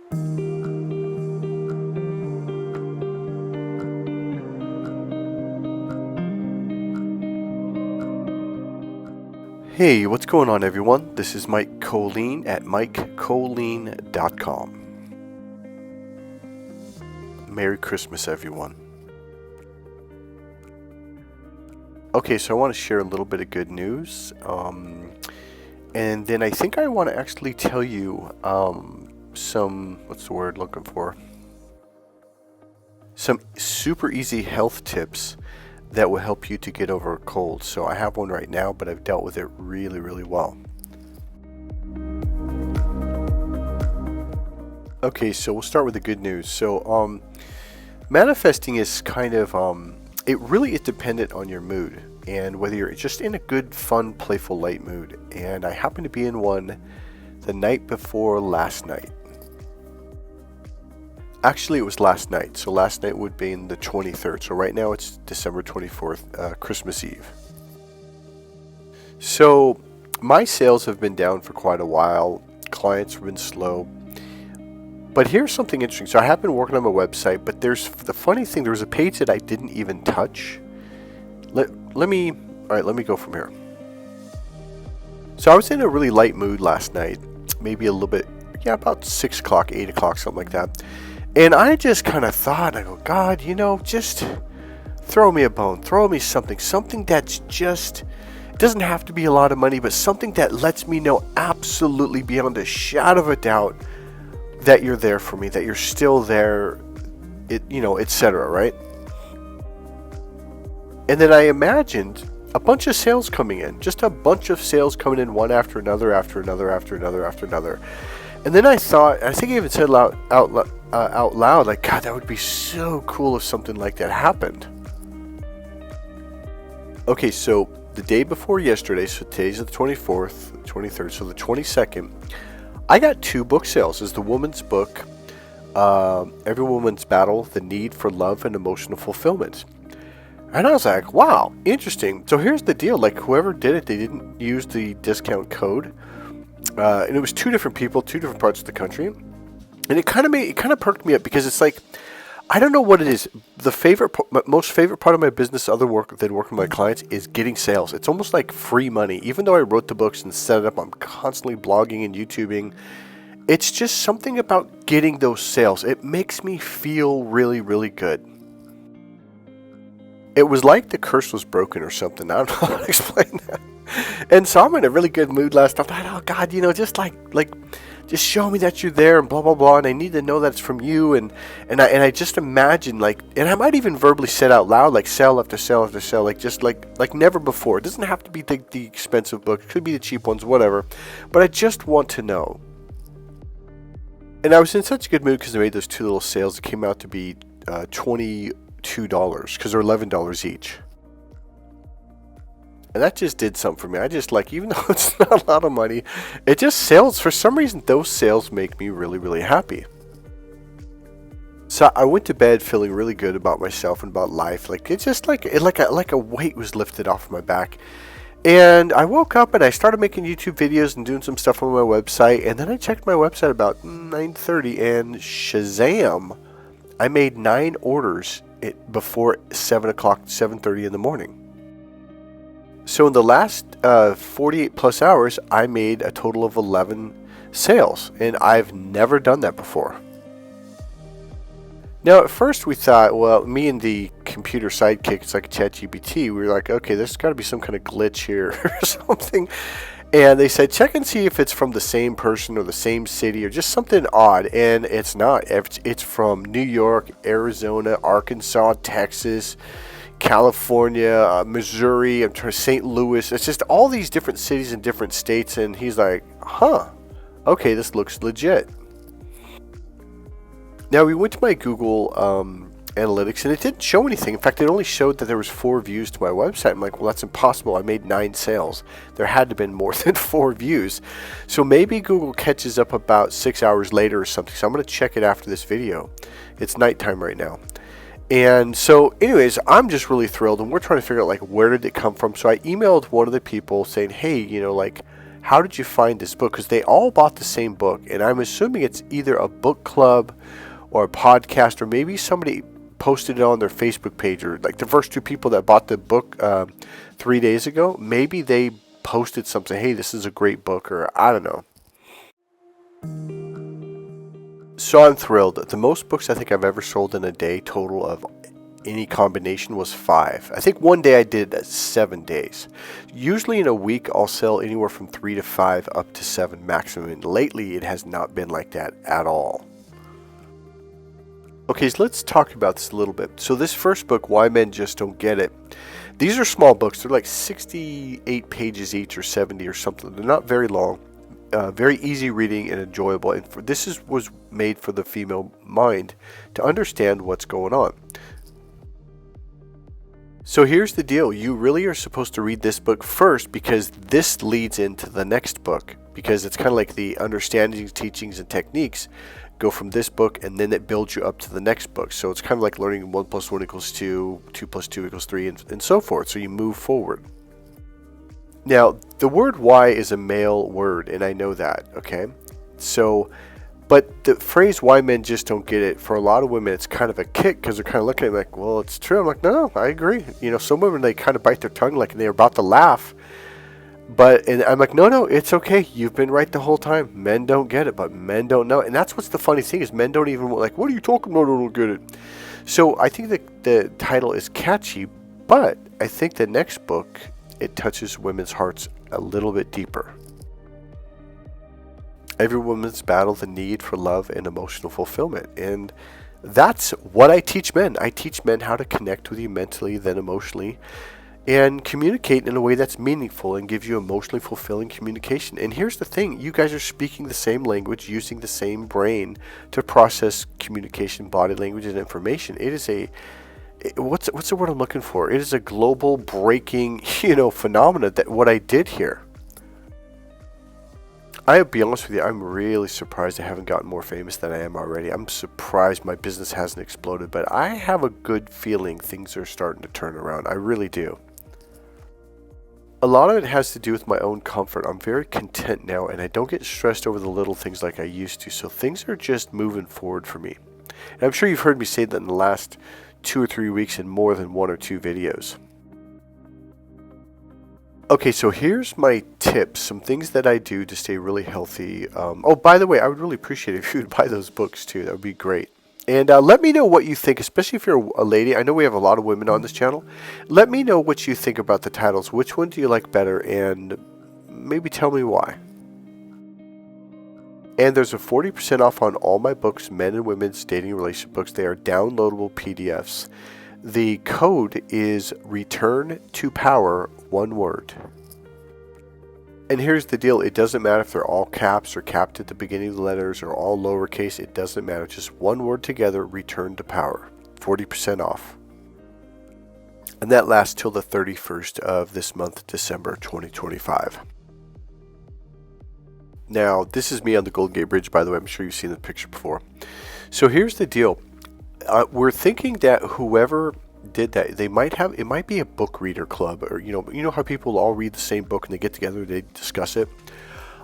Hey, what's going on, everyone? This is Mike Kollin at MikeKollin.com. Merry Christmas, everyone. Okay, so I want to share a little bit of good news. And then I think I want to actually tell you some, what's the word looking for? Some super easy health tips that will help you to get over a cold. So I have one right now, but I've dealt with it really, really well. Okay, so we'll start with the good news. So manifesting is kind of, it really is dependent on your mood and whether you're just in a good, fun, playful, light mood. And I happen to be in one the night before last night. Actually, it was last night. So last night would be the 23rd. So right now it's December 24th, Christmas Eve. So my sales have been down for quite a while. Clients have been slow. But here's something interesting. So I have been working on my website, but there's the funny thing. There was a page that I didn't even touch. Let me go from here. So I was in a really light mood last night. Maybe a little bit, about 6 o'clock, 8 o'clock, something like that. And I just kind of thought, I go, God, just throw me a bone, throw me something that's just, it doesn't have to be a lot of money, but something that lets me know absolutely beyond a shadow of a doubt that you're there for me, that you're still there, etc., right? And then I imagined a bunch of sales coming in, just a bunch of sales coming in one after another, after another, after another, after another. And then I thought, I think I even said out loud, like, God, that would be so cool if something like that happened. Okay, so the day before yesterday, so today's the 24th, 23rd, so the 22nd, I got 2 book sales. It's the woman's book, Every Woman's Battle, The Need for Love and Emotional Fulfillment. And I was like, wow, interesting. So here's the deal. Like, whoever did it, they didn't use the discount code. And it was 2 different people, 2 different parts of the country. And it kind of perked me up because it's like, I don't know what it is. The most favorite part of my business, other work than working with my clients, is getting sales. It's almost like free money. Even though I wrote the books and set it up, I'm constantly blogging and YouTubing. It's just something about getting those sales. It makes me feel really, really good. It was like the curse was broken or something. I don't know how to explain that. And so I'm in a really good mood last night. Oh God, just just show me that you're there and blah blah blah. And I need to know that it's from you. And I just imagine and I might even verbally say it out loud, like sale after sale after sale, like never before. It doesn't have to be the expensive book. It could be the cheap ones, whatever. But I just want to know. And I was in such a good mood because I made those 2 little sales. It came out to be $22 because they're $11 each. And that just did something for me. I just even though it's not a lot of money, it just sales. For some reason, those sales make me really, really happy. So I went to bed feeling really good about myself and about life. It's just like a weight was lifted off my back. And I woke up and I started making YouTube videos and doing some stuff on my website. And then I checked my website about 9:30 and shazam, I made 9 orders before 7 o'clock, 7:30 in the morning. So in the last 48 plus hours, I made a total of 11 sales, and I've never done that before. Now, at first we thought, well, me and the computer sidekick, it's like ChatGPT, we were like, okay, there's got to be some kind of glitch here or something. And they said, check and see if it's from the same person or the same city or just something odd. And it's not. It's from New York, Arizona, Arkansas, Texas, California, Missouri, St. Louis. It's just all these different cities and different states. And he's like, okay, this looks legit. Now, we went to my Google analytics, and it didn't show anything. In fact, it only showed that there was 4 views to my website. I'm like, well, that's impossible. I made 9 sales. There had to have been more than 4 views. So maybe Google catches up about 6 hours later or something. So I'm going to check it after this video. It's nighttime right now. And so anyways, I'm just really thrilled, and we're trying to figure out where did it come from. So I emailed one of the people saying, hey, how did you find this book? Because they all bought the same book, and I'm assuming it's either a book club or a podcast, or maybe somebody posted it on their Facebook page, or like the first two people that bought the book 3 days ago, maybe they posted something, hey, this is a great book, or I don't know. So I'm thrilled. The most books I think I've ever sold in a day total of any combination was 5. I think one day I did 7 days. Usually in a week I'll sell anywhere from 3 to 5 up to 7 maximum, and lately it has not been like that at all. Okay, so let's talk about this a little bit. So this first book, Why Men Just Don't Get It, these are small books. They're like 68 pages each or 70 or something. They're not very long. Very easy reading and enjoyable. And was made for the female mind to understand what's going on. So here's the deal. You really are supposed to read this book first, because this leads into the next book. Because it's kind of like the understandings, teachings, and techniques go from this book, and then it builds you up to the next book. So it's kind of like learning 1 + 1 = 2, 2 + 2 = 3, and so forth. So you move forward. Now, the word why is a male word, and I know that, okay? So, but the phrase why men just don't get it, for a lot of women, it's kind of a kick, because they're kind of looking at it like, well, it's true. I'm like, no, I agree. You know, some women, they kind of bite their tongue like they're about to laugh. And I'm like, no, it's okay. You've been right the whole time. Men don't get it, but men don't know. And that's what's the funny thing is men don't even, like, what are you talking about? I don't get it. So I think that the title is catchy, but I think the next book, it touches women's hearts a little bit deeper. Every woman's battle the need for love and emotional fulfillment. And that's what I teach men. I teach men how to connect with you mentally, then emotionally, and communicate in a way that's meaningful and gives you emotionally fulfilling communication. And here's the thing. You guys are speaking the same language, using the same brain to process communication, body language, and information. It is what's the word I'm looking for? It is a global breaking, phenomena that what I did here. I'll be honest with you, I'm really surprised I haven't gotten more famous than I am already. I'm surprised my business hasn't exploded, but I have a good feeling things are starting to turn around. I really do. A lot of it has to do with my own comfort. I'm very content now, and I don't get stressed over the little things like I used to. So things are just moving forward for me. And I'm sure you've heard me say that in the last 2 or 3 weeks in more than 1 or 2 videos. Okay, so here's my tips, some things that I do to stay really healthy. By the way, I would really appreciate it if you would buy those books too. That would be great. And let me know what you think, especially if you're a lady. I know we have a lot of women on this channel. Let me know what you think about the titles. Which one do you like better? And maybe tell me why. And there's a 40% off on all my books, men and women's dating relationship books. They are downloadable PDFs. The code is return to power, one word. And here's the deal. It doesn't matter if they're all caps or capped at the beginning of the letters or all lowercase. It doesn't matter. Just one word together, return to power. 40% off. And that lasts till the 31st of this month, December 2025. Now, this is me on the Golden Gate Bridge, by the way. I'm sure you've seen the picture before. So here's the deal. We're thinking that whoever did that, it might be a book reader club, or you know how people all read the same book and they get together and they discuss it.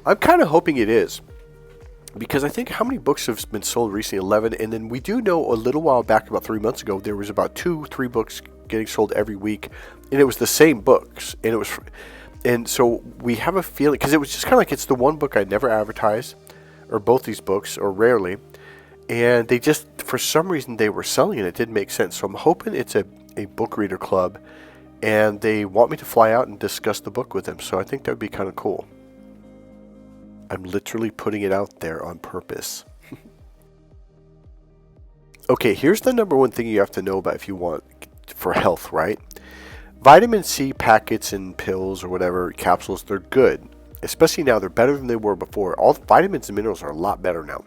I'm kind of hoping it is, because I think how many books have been sold recently? 11, and then we do know a little while back, about 3 months ago, there was about 2-3 books getting sold every week, and it was the same books, and so we have a feeling, because it was just kind of like it's the one book I never advertised, or both these books, or rarely. And they just, for some reason, they were selling it. It didn't make sense. So I'm hoping it's a book reader club, and they want me to fly out and discuss the book with them. So I think that would be kind of cool. I'm literally putting it out there on purpose. Okay, here's the number one thing you have to know about if you want for health, right? Vitamin C packets and pills or whatever, capsules, they're good. Especially now, they're better than they were before. All the vitamins and minerals are a lot better now.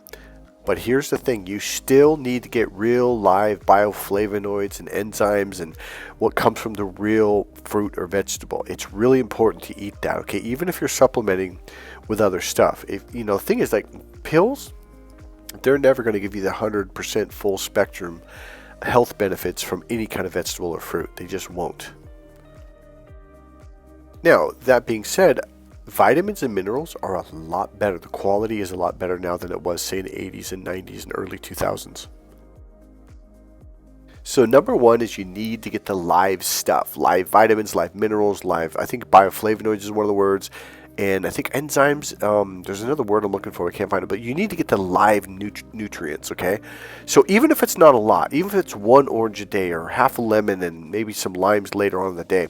But here's the thing, you still need to get real live bioflavonoids and enzymes and what comes from the real fruit or vegetable. It's really important to eat that, okay? Even if you're supplementing with other stuff. The thing is, like pills, they're never going to give you the 100% full spectrum health benefits from any kind of vegetable or fruit. They just won't. Now, that being said, vitamins and minerals are a lot better. The quality is a lot better now than it was, say, in the 80s and 90s and early 2000s. So number one is you need to get the live stuff, live vitamins, live minerals, live, I think bioflavonoids is one of the words, and I think enzymes, there's another word I'm looking for, I can't find it, but you need to get the live nutrients, okay? So even if it's not a lot, even if it's one orange a day or half a lemon and maybe some limes later on in the day.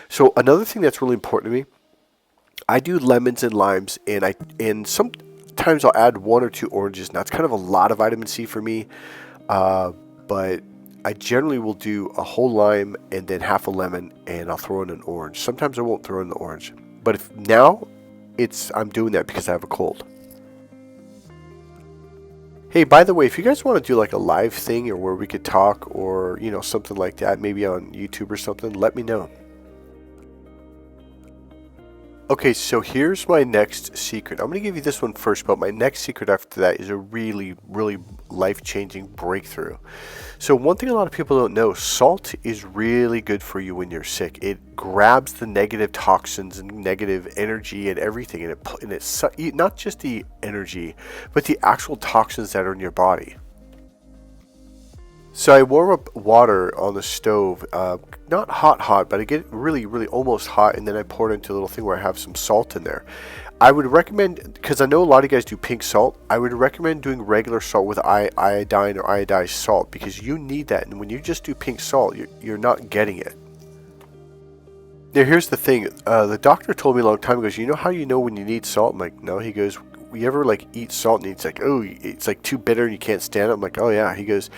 So another thing that's really important to me, I do lemons and limes, and sometimes I'll add 1 or 2 oranges. Now it's kind of a lot of vitamin C for me, but I generally will do a whole lime and then half a lemon, and I'll throw in an orange. Sometimes I won't throw in the orange, but I'm doing that because I have a cold. Hey, by the way, if you guys want to do like a live thing or where we could talk or something like that, maybe on YouTube or something, let me know. Okay, so here's my next secret. I'm going to give you this one first, but my next secret after that is a really, really life-changing breakthrough. So one thing a lot of people don't know, salt is really good for you when you're sick. It grabs the negative toxins and negative energy and everything, and it's not just the energy, but the actual toxins that are in your body. So I warm up water on the stove, not hot, but I get it really, really almost hot, and then I pour it into a little thing where I have some salt in there. I would recommend, because I know a lot of you guys do pink salt, I would recommend doing regular salt with iodine or iodized salt, because you need that, and when you just do pink salt, you're not getting it. Now here's the thing, the doctor told me a long time ago, you know how you know when you need salt? I'm like, no. He goes, you ever like eat salt and it's like, oh, it's like too bitter and you can't stand it? I'm like, oh yeah. He goes,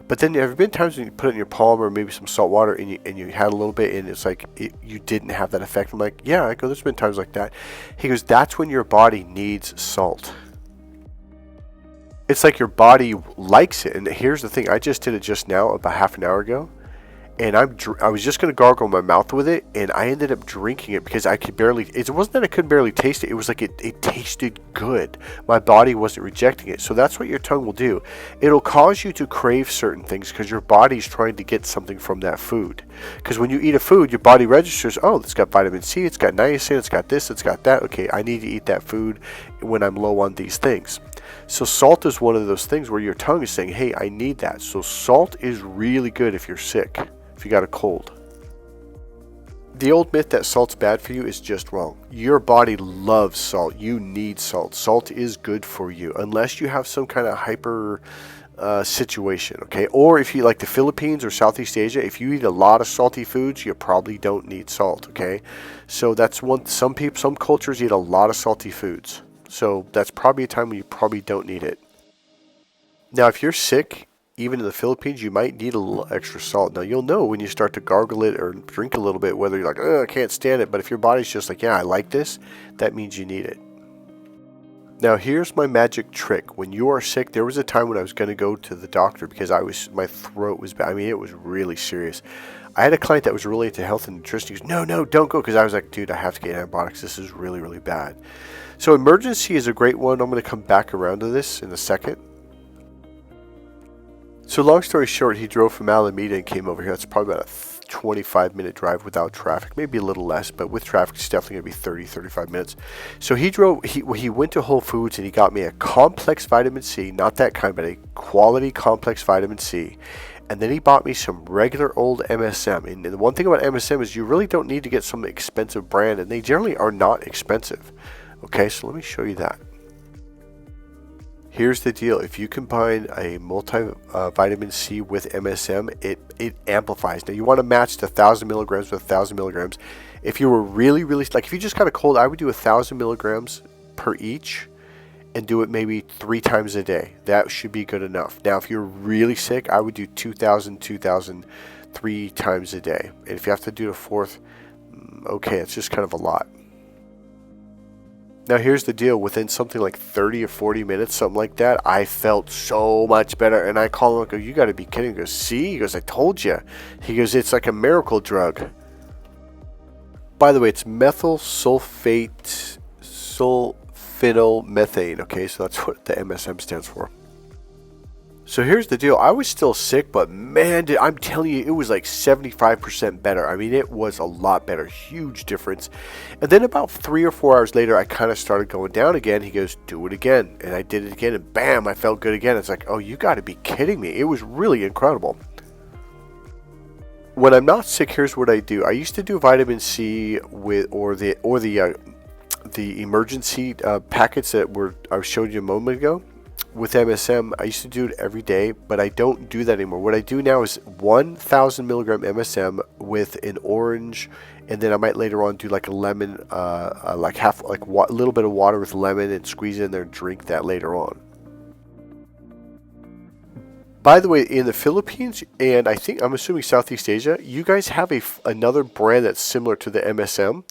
but then there have been times when you put it in your palm or maybe some salt water and you had a little bit and it's like you didn't have that effect. I'm like, yeah. I go, there's been times like that. He goes, that's when your body needs salt. It's like your body likes it. And here's the thing, I just did it just now, about half an hour ago. And I was just going to gargle my mouth with it, and I ended up drinking it because I could barely, it wasn't that I couldn't barely taste it, it was like it tasted good. My body wasn't rejecting it. So that's what your tongue will do. It'll cause you to crave certain things because your body's trying to get something from that food. Because when you eat a food, your body registers, oh, it's got vitamin C, it's got niacin, it's got this, it's got that. Okay, I need to eat that food when I'm low on these things. So salt is one of those things where your tongue is saying, hey, I need that. So salt is really good if you're sick. If you got a cold. The old myth that salt's bad for you is just wrong. Your body loves salt. You need salt. Salt is good for you unless you have some kind of hyper situation, okay? Or if you like the Philippines or Southeast Asia, if you eat a lot of salty foods, you probably don't need salt, okay? So that's one. Some cultures eat a lot of salty foods. So that's probably a time when you probably don't need it. Now, if you're sick, even in the Philippines, you might need a little extra salt. Now, you'll know when you start to gargle it or drink a little bit, whether you're like, oh, I can't stand it. But if your body's just like, yeah, I like this, that means you need it. Now, here's my magic trick. When you are sick, there was a time when I was going to go to the doctor because my throat was bad. I mean, it was really serious. I had a client that was really into health and nutrition. He goes, no, don't go. Because I was like, dude, I have to get antibiotics. This is really, really bad. So emergency is a great one. I'm going to come back around to this in a second. So long story short, he drove from Alameda and came over here. That's probably about a 25-minute drive without traffic, maybe a little less, but with traffic, it's definitely going to be 35 minutes. So he went to Whole Foods and he got me a complex vitamin C, not that kind, but a quality complex vitamin C. And then he bought me some regular old MSM. And the one thing about MSM is you really don't need to get some expensive brand, and they generally are not expensive. Okay, so let me show you that. Here's the deal. If you combine a multivitamin C with MSM, it amplifies. Now, you want to match the 1,000 milligrams with 1,000 milligrams. If you were really, really, like if you just got a cold, I would do 1,000 milligrams per each and do it maybe 3 times a day. That should be good enough. Now, if you're really sick, I would do 2,000, 3 times a day. And if you have to do a fourth, okay, it's just kind of a lot. Now, here's the deal. Within something like 30 or 40 minutes, something like that, I felt so much better. And I call him and go, you got to be kidding. He goes, see? He goes, I told you. He goes, it's like a miracle drug. By the way, it's methyl sulfate sulfonylmethane. Okay, so that's what the MSM stands for. So here's the deal. I was still sick, but man, I'm telling you, it was like 75% better. I mean, it was a lot better. Huge difference. And then about 3 or 4 hours later, I kind of started going down again. He goes, do it again. And I did it again, and bam, I felt good again. It's like, oh, you got to be kidding me. It was really incredible. When I'm not sick, here's what I do. I used to do vitamin C with the emergency packets that I showed you a moment ago. With MSM, I used to do it every day, but I don't do that anymore. What I do now is 1,000 milligram MSM with an orange, and then I might later on do like a lemon, a little bit of water with lemon, and squeeze it in there and drink that later on. By the way, in the Philippines, and I'm assuming Southeast Asia, you guys have another brand that's similar to the MSM.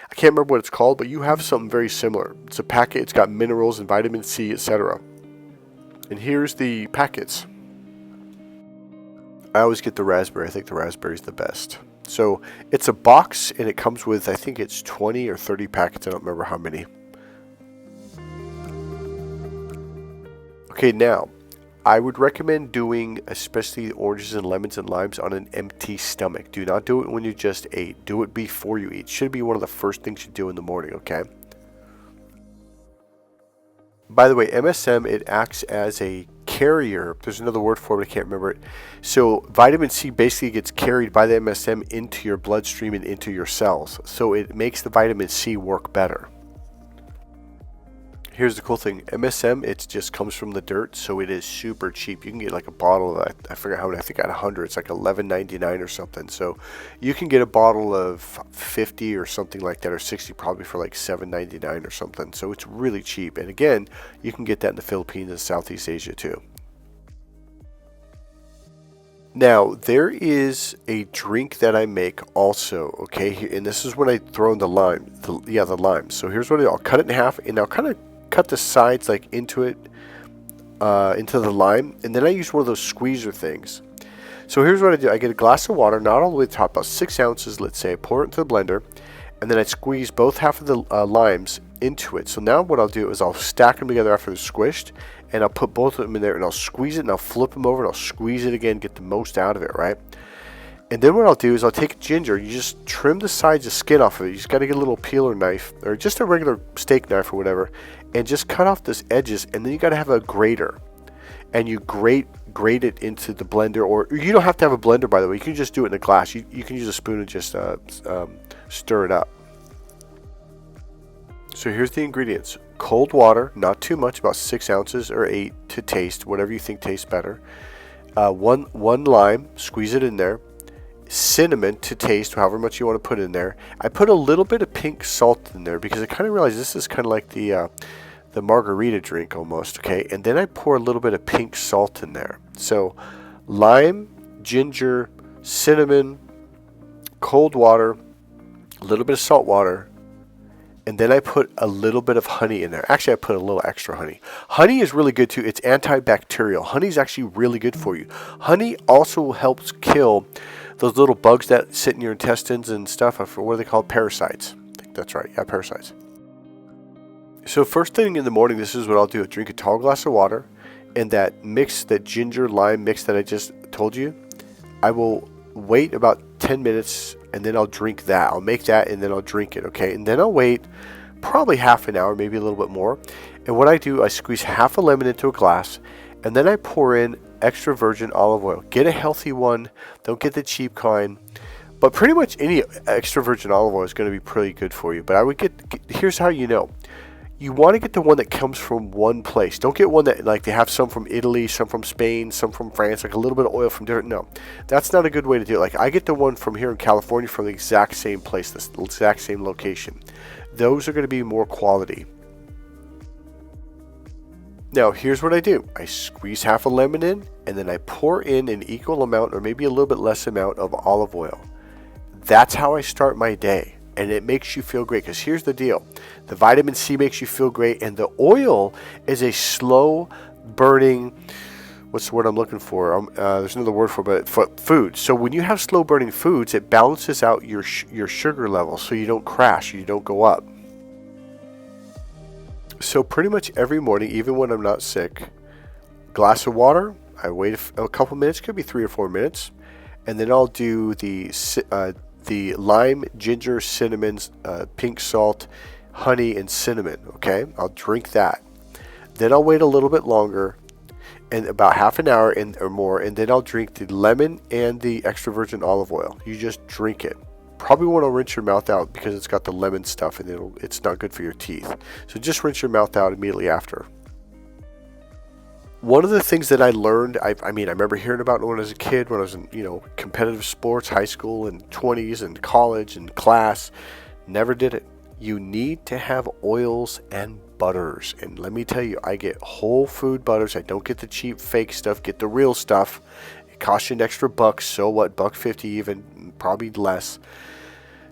I can't remember what it's called, but you have something very similar. It's a packet. It's got minerals and vitamin C, etc. And here's the packets. I always get the raspberry. I think the raspberry is the best. So it's a box, and it comes with, I think it's 20 or 30 packets. I don't remember how many. Okay, now, I would recommend doing especially oranges and lemons and limes on an empty stomach. Do not do it when you just ate. Do it before you eat. Should be one of the first things you do in the morning, okay? By the way, MSM, it acts as a carrier. There's another word for it, I can't remember it. So vitamin C basically gets carried by the MSM into your bloodstream and into your cells. So it makes the vitamin C work better. Here's the cool thing. MSM, it just comes from the dirt, so it is super cheap. You can get like a bottle of, I forget how many, I think I had 100. It's like $11.99 or something. So you can get a bottle of 50 or something like that, or 60 probably for like $7.99 or something. So it's really cheap. And again, you can get that in the Philippines and Southeast Asia too. Now, there is a drink that I make also, okay? And this is when I throw in the lime. The lime. So here's what I'll cut it in half, and I'll kind of cut the sides like into it, into the lime, and then I use one of those squeezer things. So here's what I do. I get a glass of water, not all the way to the top, about 6 ounces, let's say. I pour it into the blender, and then I squeeze both half of the limes into it. So now what I'll do is I'll stack them together after they're squished, and I'll put both of them in there, and I'll squeeze it, and I'll flip them over, and I'll squeeze it again, get the most out of it, right? And then what I'll do is I'll take ginger. You just trim the sides of skin off of it. You just got to get a little peeler knife, or just a regular steak knife or whatever, and just cut off those edges. And then you got to have a grater, and you grate it into the blender. Or you don't have to have a blender, by the way. You can just do it in a glass. You can use a spoon and just stir it up. So here's the ingredients: cold water, not too much, about 6 ounces or 8 to taste, whatever you think tastes better. One lime, squeeze it in there. Cinnamon to taste, however much you want to put in there. I put a little bit of pink salt in there because I kind of realized this is kind of like the margarita drink almost, okay? And then I pour a little bit of pink salt in there. So lime, ginger, cinnamon, cold water, a little bit of salt water, and then I put a little bit of honey in there. Actually, I put a little extra honey. Honey is really good too. It's antibacterial. Honey is actually really good for you. Honey also helps kill those little bugs that sit in your intestines and stuff. What are they called? Parasites. I think that's right. Yeah, parasites. So first thing in the morning, this is what I'll do. Drink a tall glass of water, and that ginger lime mix that I just told you, I will wait about 10 minutes, and then I'll drink that. I'll make that, and then I'll drink it, okay? And then I'll wait probably half an hour, maybe a little bit more. And what I do, I squeeze half a lemon into a glass, and then I pour in extra virgin olive oil. Get a healthy one. Don't get the cheap kind. But pretty much any extra virgin olive oil is going to be pretty good for you. But I would here's how you know. You want to get the one that comes from one place. Don't get one that, like, they have some from Italy, some from Spain, some from France, like a little bit of oil from different. No, that's not a good way to do it. Like, I get the one from here in California from the exact same place, the exact same location. Those are going to be more quality. Now, here's what I do. I squeeze half a lemon in, and then I pour in an equal amount or maybe a little bit less amount of olive oil. That's how I start my day, and it makes you feel great, because here's the deal. The vitamin C makes you feel great, and the oil is a slow burning, what's the word I'm looking for? There's another word for it, but food. So when you have slow burning foods, it balances out your sugar level, so you don't crash, you don't go up. So pretty much every morning, even when I'm not sick, glass of water, I wait a couple minutes, could be 3 or 4 minutes, and then I'll do the lime, ginger, cinnamon, pink salt, honey, and cinnamon. Okay, I'll drink that. Then I'll wait a little bit longer, and about half an hour or more, and then I'll drink the lemon and the extra virgin olive oil. You just drink it. Probably want to rinse your mouth out because it's got the lemon stuff, and it's not good for your teeth. So just rinse your mouth out immediately after. One of the things that I learned, I remember hearing about it when I was a kid, when I was in, competitive sports, high school and 20s and college and class. Never did it. You need to have oils and butters. And let me tell you, I get whole food butters. I don't get the cheap fake stuff, get the real stuff. It costs you an extra $1, so what, $1.50 even, probably less.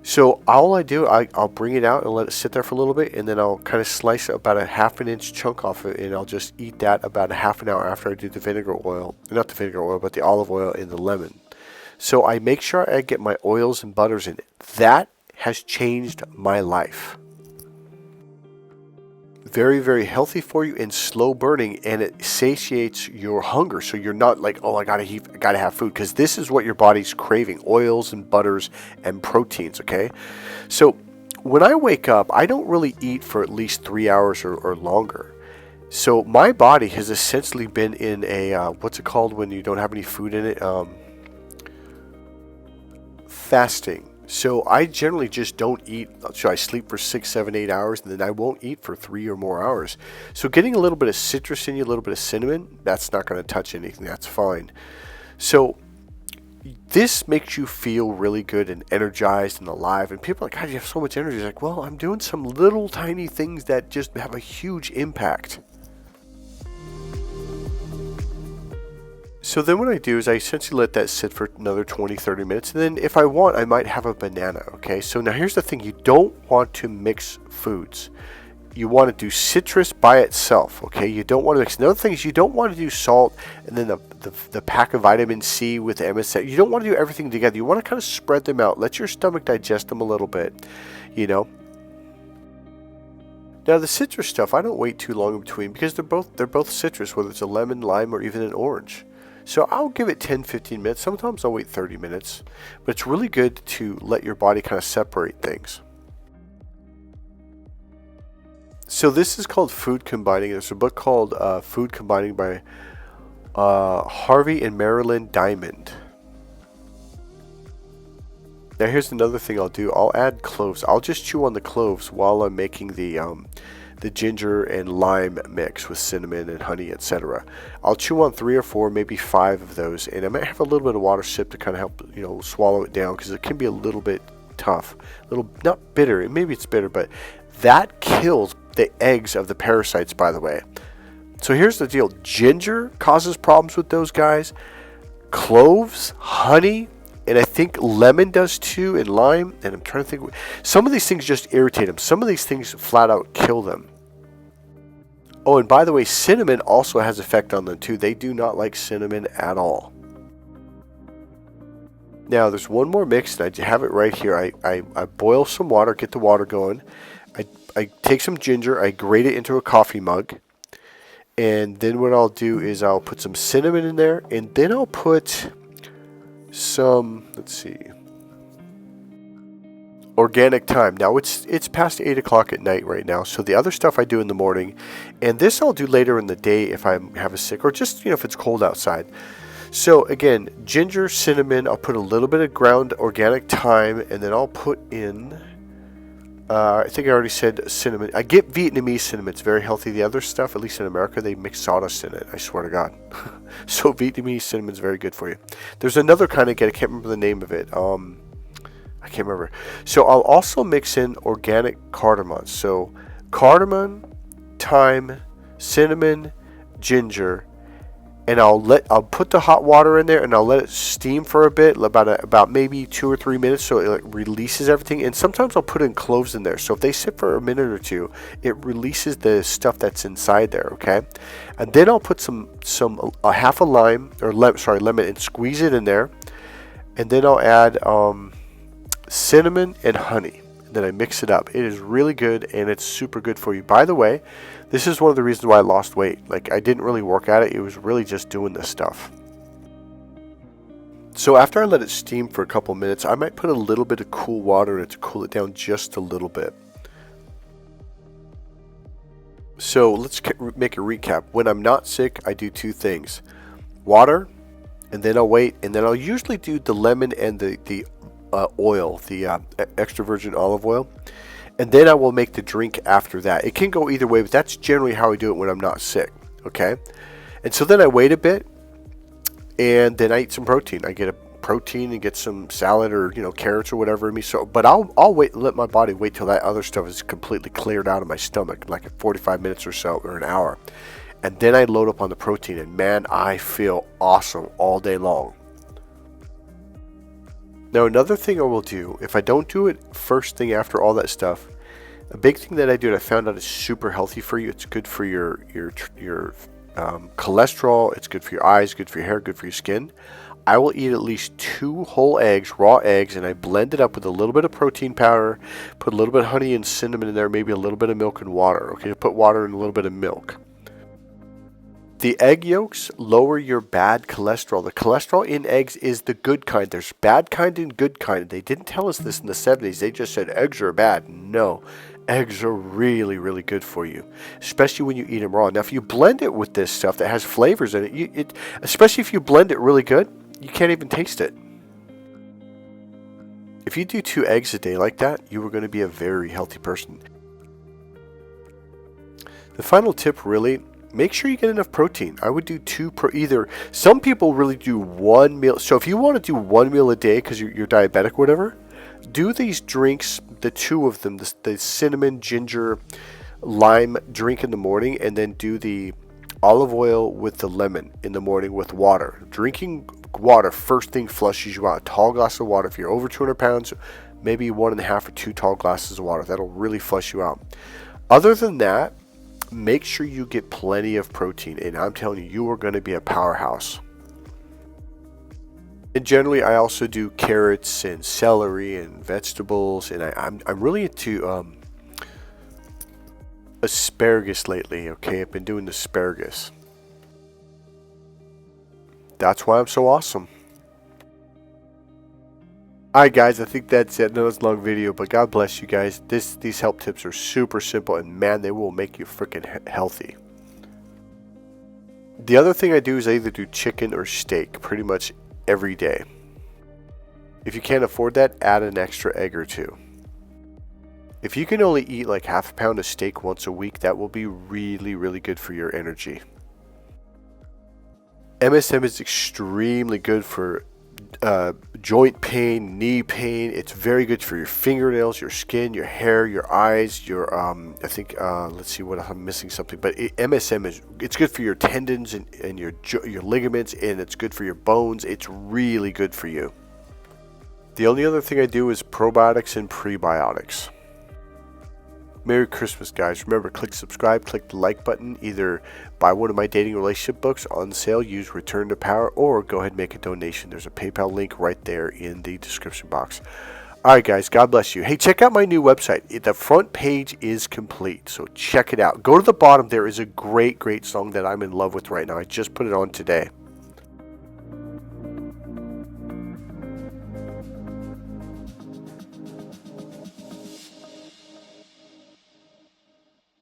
So all I do, I'll bring it out and let it sit there for a little bit, and then I'll kind of slice about a ½ an inch chunk off it, and I'll just eat that about a half an hour after I do the vinegar oil. Not the vinegar oil, but the olive oil and the lemon. So I make sure I get my oils and butters in it. That has changed my life. Very, very healthy for you and slow burning, and it satiates your hunger. So you're not like, oh, I gotta have food, because this is what your body's craving: oils and butters and proteins. Okay, so when I wake up, I don't really eat for at least 3 hours or longer. So my body has essentially been in a what's it called when you don't have any food in it? Fasting. So I generally just don't eat. So I sleep for 6, 7, 8 hours, and then I won't eat for 3 or more hours. So getting a little bit of citrus in you, a little bit of cinnamon, that's not going to touch anything. That's fine. So this makes you feel really good and energized and alive. And people are like, God, you have so much energy. It's like, well, I'm doing some little tiny things that just have a huge impact. So then what I do is I essentially let that sit for another 20, 30 minutes. And then if I want, I might have a banana. Okay, so now here's the thing. You don't want to mix foods. You want to do citrus by itself. Okay, you don't want to mix. Another thing is you don't want to do salt and then the pack of vitamin C with MSM. You don't want to do everything together. You want to kind of spread them out. Let your stomach digest them a little bit, Now the citrus stuff, I don't wait too long in between because they're both citrus, whether it's a lemon, lime, or even an orange. So I'll give it 10, 15 minutes. Sometimes I'll wait 30 minutes. But it's really good to let your body kind of separate things. So this is called Food Combining. There's a book called Food Combining by Harvey and Marilyn Diamond. Now here's another thing I'll do. I'll add cloves. I'll just chew on the cloves while I'm making the ginger and lime mix with cinnamon and honey, etc. I'll chew on 3 or 4, maybe 5 of those, and I might have a little bit of water sip to kind of help, swallow it down, because it can be a little bit tough, not bitter. Maybe it's bitter, but that kills the eggs of the parasites, by the way. So here's the deal: ginger causes problems with those guys. Cloves, honey, and I think lemon does too, and lime. And I'm trying to think. Some of these things just irritate them. Some of these things flat out kill them. Oh, and by the way, cinnamon also has effect on them too. They do not like cinnamon at all. Now, there's one more mix, and I have it right here. I boil some water, get the water going. I take some ginger, I grate it into a coffee mug. And then what I'll do is I'll put some cinnamon in there, and then I'll put some, organic thyme. Now it's past 8 o'clock at night right now, so the other stuff I do in the morning, and this I'll do later in the day if I have a sick, or just if it's cold outside. So again, ginger, cinnamon, I'll put a little bit of ground organic thyme, and then I'll put in I think I already said cinnamon. I get Vietnamese cinnamon. It's very healthy. The other stuff, at least in America, they mix sawdust in it. I swear to God. So Vietnamese cinnamon is very good for you. There's another kind I get. I can't remember the name of it. I can't remember. So I'll also mix in organic cardamom. So cardamom, thyme, cinnamon, ginger, and I'll put the hot water in there, and I'll let it steam for a bit, about maybe 2 or 3 minutes, so it releases everything. And sometimes I'll put in cloves in there, so if they sit for a minute or two, it releases the stuff that's inside there. Okay, and then I'll put half a lemon, and squeeze it in there, and then I'll add cinnamon and honey. and then I mix it up. It is really good, and it's super good for you. By the way, this is one of the reasons why I lost weight. Like, I didn't really work at it. It was really just doing this stuff. So after I let it steam for a couple minutes, I might put a little bit of cool water in it to cool it down just a little bit. So let's make a recap. When I'm not sick, I do two things. Water, and then I'll wait, and then I'll usually do the lemon and the oil, the extra virgin olive oil, and then I will make the drink after that. It can go either way, but that's generally how I do it when I'm not sick, okay? And so then I wait a bit, and then I eat some protein. I get a protein and get some salad or, you know, carrots or whatever in me. So, but I'll wait, let my body wait till that other stuff is completely cleared out of my stomach, like at 45 minutes or so, or an hour. And then I load up on the protein, and man, I feel awesome all day long. Now, another thing I will do, if I don't do it first thing after all that stuff, a big thing that I do that I found out is super healthy for you. It's good for your cholesterol. It's good for your eyes, good for your hair, good for your skin. I will eat at least 2 whole eggs, raw eggs, and I blend it up with a little bit of protein powder, put a little bit of honey and cinnamon in there, maybe a little bit of milk and water. Okay, put water and a little bit of milk. The egg yolks lower your bad cholesterol. The cholesterol in eggs is the good kind. There's bad kind and good kind. They didn't tell us this in the 70s. They just said eggs are bad. No, eggs are really, really good for you, especially when you eat them raw. Now, if you blend it with this stuff that has flavors in it, especially if you blend it really good, you can't even taste it. If you do 2 eggs a day like that, you are going to be a very healthy person. The final tip, really, make sure you get enough protein. I would do 2 per either. Some people really do 1 meal. So if you want to do 1 meal a day because you're diabetic or whatever, do these drinks, the 2 of them, the cinnamon, ginger, lime drink in the morning, and then do the olive oil with the lemon in the morning with water. Drinking water first thing flushes you out. A tall glass of water. If you're over 200 pounds, maybe 1.5 or 2 tall glasses of water. That'll really flush you out. Other than that, make sure you get plenty of protein, and I'm telling you, you are going to be a powerhouse. And generally, I also do carrots and celery and vegetables, and I'm really into asparagus lately. Okay, I've been doing asparagus. That's why I'm so awesome. Alright guys, I think that's it. I know it's a long video, but God bless you guys. These help tips are super simple, and man, they will make you freaking healthy. The other thing I do is I either do chicken or steak pretty much every day. If you can't afford that, add an extra egg or 2. If you can only eat like half a pound of steak once a week, that will be really, really good for your energy. MSM is extremely good for joint pain, knee pain. It's very good for your fingernails, your skin, your hair, your eyes, your I think let's see what I'm missing something, but MSM it's good for your tendons and your ligaments, and it's good for your bones. It's really good for you. The only other thing I do is probiotics and prebiotics. Merry Christmas, guys. Remember, click subscribe, click the like button, either buy one of my dating relationship books on sale, use Return to Power, or go ahead and make a donation. There's a PayPal link right there in the description box. Alright guys, God bless you. Hey, check out my new website. The front page is complete, so check it out. Go to the bottom. There is a great, great song that I'm in love with right now. I just put it on today.